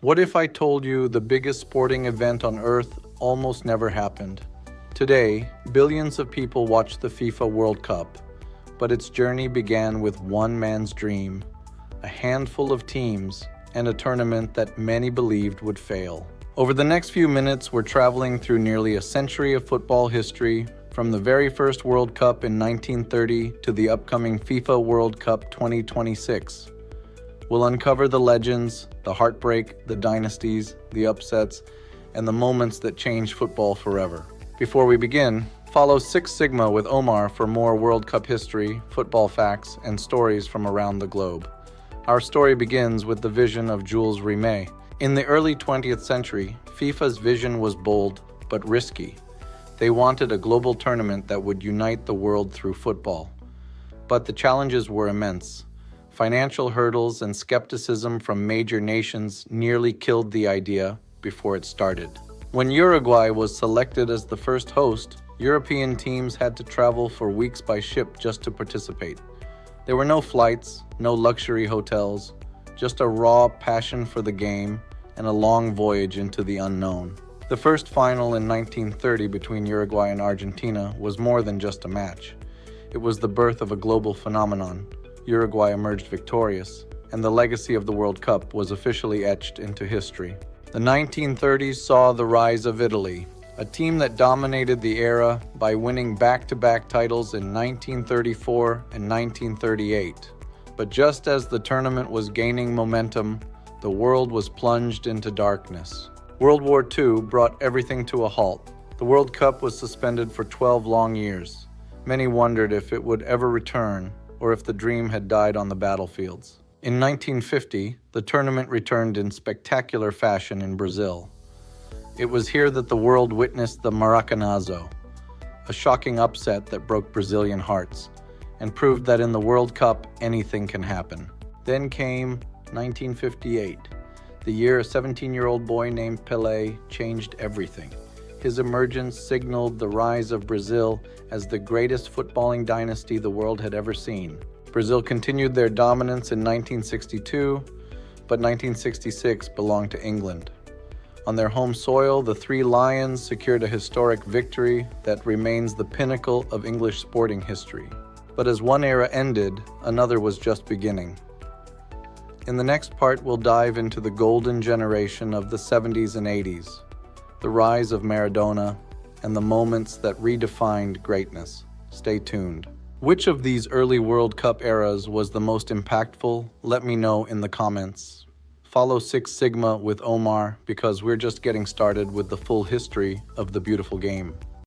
What if I told you the biggest sporting event on Earth almost never happened? Today, billions of people watch the FIFA World Cup, but its journey began with one man's dream, a handful of teams, and a tournament that many believed would fail. Over the next few minutes, we're traveling through nearly a century of football history, from the very first World Cup in 1930 to the upcoming FIFA World Cup 2026. We'll uncover the legends, the heartbreak, the dynasties, the upsets, and the moments that changed football forever. Before we begin, follow Six Sigma with Omar for more World Cup history, football facts, and stories from around the globe. Our story begins with the vision of Jules Rimet. In the early 20th century, FIFA's vision was bold but risky. They wanted a global tournament that would unite the world through football. But the challenges were immense. Financial hurdles and skepticism from major nations nearly killed the idea before it started. When Uruguay was selected as the first host, European teams had to travel for weeks by ship just to participate. There were no flights, no luxury hotels, just a raw passion for the game and a long voyage into the unknown. The first final in 1930 between Uruguay and Argentina was more than just a match. It was the birth of a global phenomenon. Uruguay emerged victorious, and the legacy of the World Cup was officially etched into history. The 1930s saw the rise of Italy, a team that dominated the era by winning back-to-back titles in 1934 and 1938. But just as the tournament was gaining momentum, the world was plunged into darkness. World War II brought everything to a halt. The World Cup was suspended for 12 long years. Many wondered if it would ever return, or if the dream had died on the battlefields. In 1950, the tournament returned in spectacular fashion in Brazil. It was here that the world witnessed the Maracanazo, a shocking upset that broke Brazilian hearts, and proved that in the World Cup, anything can happen. Then came 1958, the year a 17-year-old boy named Pelé changed everything. His emergence signaled the rise of Brazil as the greatest footballing dynasty the world had ever seen. Brazil continued their dominance in 1962, but 1966 belonged to England. On their home soil, the Three Lions secured a historic victory that remains the pinnacle of English sporting history. But as one era ended, another was just beginning. In the next part, we'll dive into the golden generation of the 70s and 80s. The rise of Maradona, and the moments that redefined greatness. Stay tuned. Which of these early World Cup eras was the most impactful? Let me know in the comments. Follow Six Sigma with Omar because we're just getting started with the full history of the beautiful game.